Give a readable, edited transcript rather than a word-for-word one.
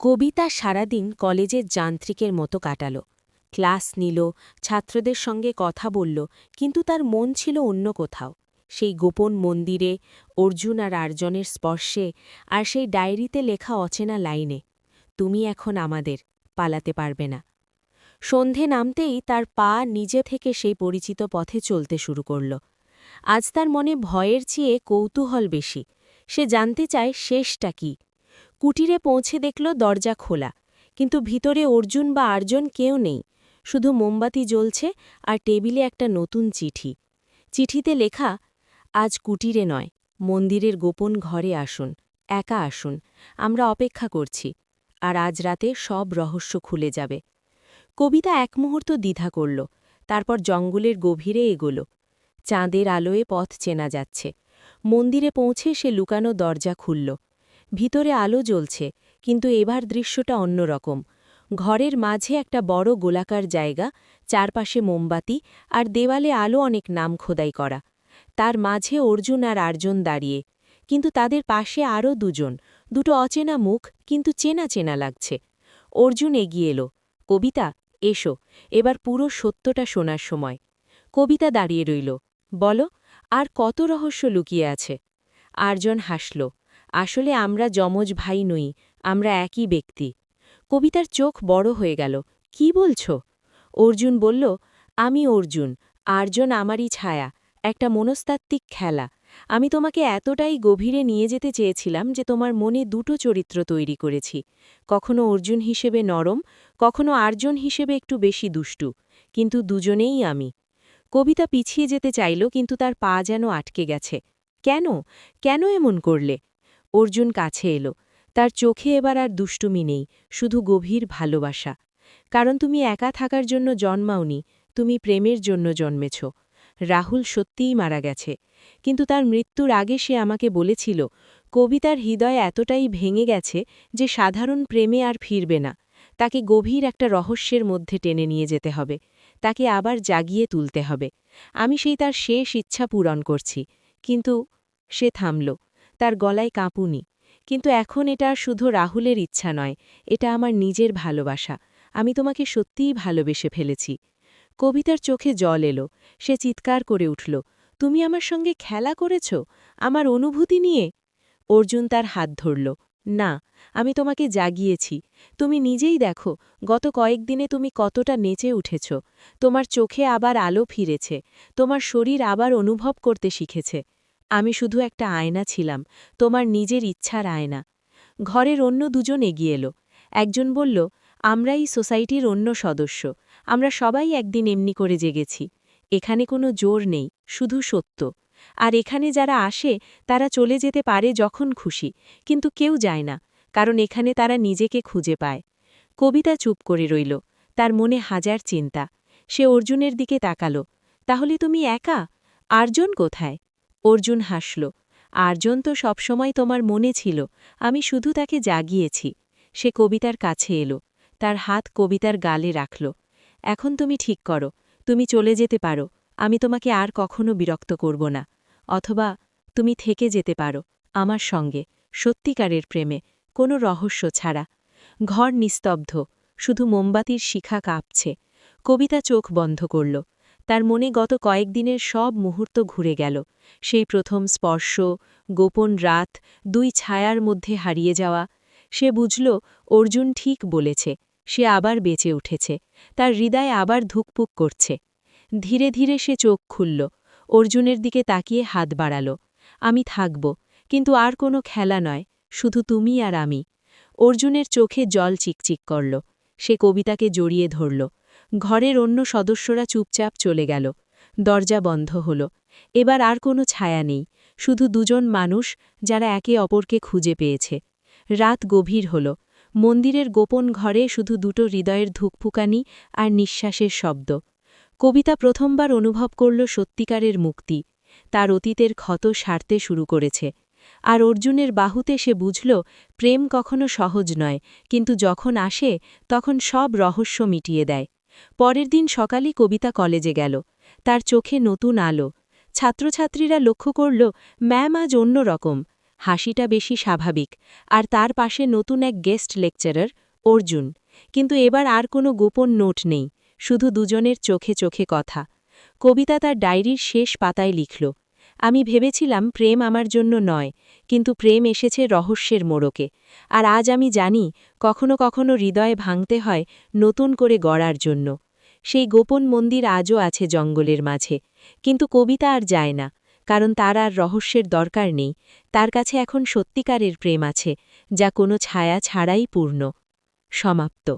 কবিতা সারাদিন কলেজের যান্ত্রিকের মতো কাটাল। ক্লাস নিল, ছাত্রদের সঙ্গে কথা বলল, কিন্তু তার মন ছিল অন্য কোথাও। সেই গোপন মন্দিরে, অর্জুন আর আর্জনের স্পর্শে, আর সেই ডায়েরিতে লেখা অচেনা লাইনে, তুমি এখন আমাদের, পালাতে পারবে না। সন্ধে নামতেই তার পা নিজে থেকে সেই পরিচিত পথে চলতে শুরু করল। আজ তার মনে ভয়ের চেয়ে কৌতূহল বেশি। সে জানতে চায় শেষটা কি। কুটিরে পৌঁছে দেখল দরজা খোলা, কিন্তু ভিতরে অর্জুন বা আর্জন কেউ নেই। শুধু মোমবাতি জ্বলছে আর টেবিলে একটা নতুন চিঠি। চিঠিতে লেখা, আজ কুটিরে নয়, মন্দিরের গোপন ঘরে আসুন, একা আসুন, আমরা অপেক্ষা করছি, আর আজ রাতে সব রহস্য খুলে যাবে। কবিতা এক মুহূর্ত দ্বিধা করল, তারপর জঙ্গলের গভীরে এগোল। চাঁদের আলোয় পথ চেনা যাচ্ছে। মন্দিরে পৌঁছে সে লুকানো দরজা খুলল। ভিতরে আলো জ্বলছে, কিন্তু এবার দৃশ্যটা অন্যরকম। ঘরের মাঝে একটা বড় গোলাকার জায়গা, চারপাশে মোমবাতি, আর দেওয়ালে আলো অনেক নাম খোদাই করা। তার মাঝে অর্জুন আর আর্জন দাঁড়িয়ে, কিন্তু তাদের পাশে আরও দুজন, দুটো অচেনা মুখ, কিন্তু চেনা চেনা লাগছে। অর্জুন এগিয়ে এলো, কবিতা, এসো, এবার পুরো সত্যটা শোনার সময়। কবিতা দাঁড়িয়ে রইল, বলো, আর কত রহস্য লুকিয়ে আছে। আর্জন হাসল, আসলে আমরা যমজ ভাই নই, আমরা একই ব্যক্তি। কবিতার চোখ বড় হয়ে গেল, কি বলছ? অর্জুন বলল, আমি অর্জুন, আর্জন আমারই ছায়া, একটা মনস্তাত্ত্বিক খেলা। আমি তোমাকে এতটাই গভীরে নিয়ে যেতে চেয়েছিলাম যে তোমার মনে দুটো চরিত্র তৈরি করেছি, কখনো অর্জুন হিসেবে নরম, কখনো আর্জন হিসেবে একটু বেশি দুষ্টু, কিন্তু দুজনেই আমি। কবিতা পিছিয়ে যেতে চাইল, কিন্তু তার পা যেন আটকে গেছে। কেন, কেন এমন করলে? অর্জুন কাছে এলো, তার চোখে এবার আর দুষ্টুমি নেই, শুধু গভীর ভালোবাসা। কারণ তুমি একা থাকার জন্য জন্মাওনি, তুমি প্রেমের জন্য জন্মেছ। রাহুল সত্যিই মারা গেছে, কিন্তু তার মৃত্যুর আগে সে আমাকে বলেছিল, কবিতার হৃদয় এতটাই ভেঙে গেছে যে সাধারণ প্রেমে আর ফিরবে না। তাকে গভীর একটা রহস্যের মধ্যে টেনে নিয়ে যেতে হবে, তাকে আবার জাগিয়ে তুলতে হবে। আমি সেই তার শেষ ইচ্ছা পূরণ করছি। কিন্তু সে থামল, তার গলায় কাঁপুনি। কিন্তু এখন এটা আর শুধু রাহুলের ইচ্ছা নয়, এটা আমার নিজের ভালোবাসা। আমি তোমাকে সত্যিই ভালোবেসে ফেলেছি। কবিতার চোখে জল এলো, সে চিৎকার করে উঠল, তুমি আমার সঙ্গে খেলা করেছ, আমার অনুভূতি নিয়ে? অর্জুন তার হাত ধরল, না, আমি তোমাকে জাগিয়েছি। তুমি নিজেই দেখো, গত কয়েকদিনে তুমি কতটা নেচে উঠেছ। তোমার চোখে আবার আলো ফিরেছে, তোমার শরীর আবার অনুভব করতে শিখেছে। আমি শুধু একটা আয়না ছিলাম, তোমার নিজের ইচ্ছার আয়না। ঘরের অন্য দুজন এগিয়ে এলো। একজন বলল, আমরাই সোসাইটির অন্য সদস্য, আমরা সবাই একদিন এমনি করে জেগেছি। এখানে কোনো জোর নেই, শুধু সত্য। আর এখানে যারা আসে তারা চলে যেতে পারে যখন খুশি, কিন্তু কেউ যায় না, কারণ এখানে তারা নিজেকে খুঁজে পায়। কবিতা চুপ করে রইল, তার মনে হাজার চিন্তা। সে অর্জুনের দিকে তাকালো, তাহলে তুমি একা? আর্জন কোথায়? অর্জুন হাসল, আর্জন তো সবসময় তোমার মনে ছিল, আমি শুধু তাকে জাগিয়েছি। সে কবিতার কাছে এলো, তার হাত কবিতার গালে রাখল। এখন তুমি ঠিক করো, তুমি চলে যেতে পারো, আমি তোমাকে আর কখনো বিরক্ত করব না। অথবা তুমি থেকে যেতে পারো, আমার সঙ্গে, সত্যিকারের প্রেমে, কোনো রহস্য ছাড়া। ঘর নিস্তব্ধ, শুধু মোমবাতির শিখা কাঁপছে। কবিতা চোখ বন্ধ করল। তার মনে গত কয়েকদিনের সব মুহূর্ত ঘুরে গেল। সেই প্রথম স্পর্শ, গোপন রাত, দুই ছায়ার মধ্যে হারিয়ে যাওয়া। সে বুঝল, অর্জুন ঠিক বলেছে, সে আবার বেঁচে উঠেছে, তার হৃদয় আবার ধুকপুক করছে। ধীরে ধীরে সে চোখ খুলল, অর্জুনের দিকে তাকিয়ে হাত বাড়াল, আমি থাকব, কিন্তু আর কোনো খেলা নয়, শুধু তুমি আর আমি। অর্জুনের চোখে জল চিকচিক করল, সে কবিতাকে জড়িয়ে ধরল। ঘরের অন্য সদস্যরা চুপচাপ চলে গেল। দরজা বন্ধ হল। এবার আর কোনো ছায়া নেই, শুধু দুজন মানুষ, যারা একে অপরকে খুঁজে পেয়েছে। রাত গভীর হল। মন্দিরের গোপন ঘরে শুধু দুটো হৃদয়ের ধুকপুকানি আর নিঃশ্বাসের শব্দ। কবিতা প্রথমবার অনুভব করল সত্যিকারের মুক্তি। তার অতীতের ক্ষত সারতে শুরু করেছে। আর অর্জুনের বাহুতে সে বুঝল, প্রেম কখনো সহজ নয়, কিন্তু যখন আসে তখন সব রহস্য মিটিয়ে দেয়। পরের দিন সকালে কবিতা কলেজে গেল। তার চোখে নতুন আলো। ছাত্রছাত্রীরা লক্ষ্য করল, ম্যাম আজ অন্যরকম। হাসিটা বেশি স্বাভাবিক, আর তার পাশে নতুন এক গেস্ট লেকচারার, অর্জুন। কিন্তু এবার আর কোনো গোপন নোট নেই, শুধু দুজনের চোখে চোখে কথা। কবিতা তার ডায়েরির শেষ পাতায় লিখল, আমি ভেবেছিলাম প্রেম আমার জন্য নয়, কিন্তু প্রেম এসেছে রহস্যের মোড়কে। আর আজ আমি জানি, কখনো কখনো হৃদয়ে ভাঙতে হয় নতুন করে গড়ার জন্য। সেই গোপন মন্দির আজও আছে জঙ্গলের মাঝে, কিন্তু কবিতা আর যায় না, কারণ তার আর রহস্যের দরকার নেই। তার কাছে এখন সত্যিকারের প্রেম আছে, যা কোনো ছায়া ছাড়াই পূর্ণ। সমাপ্ত।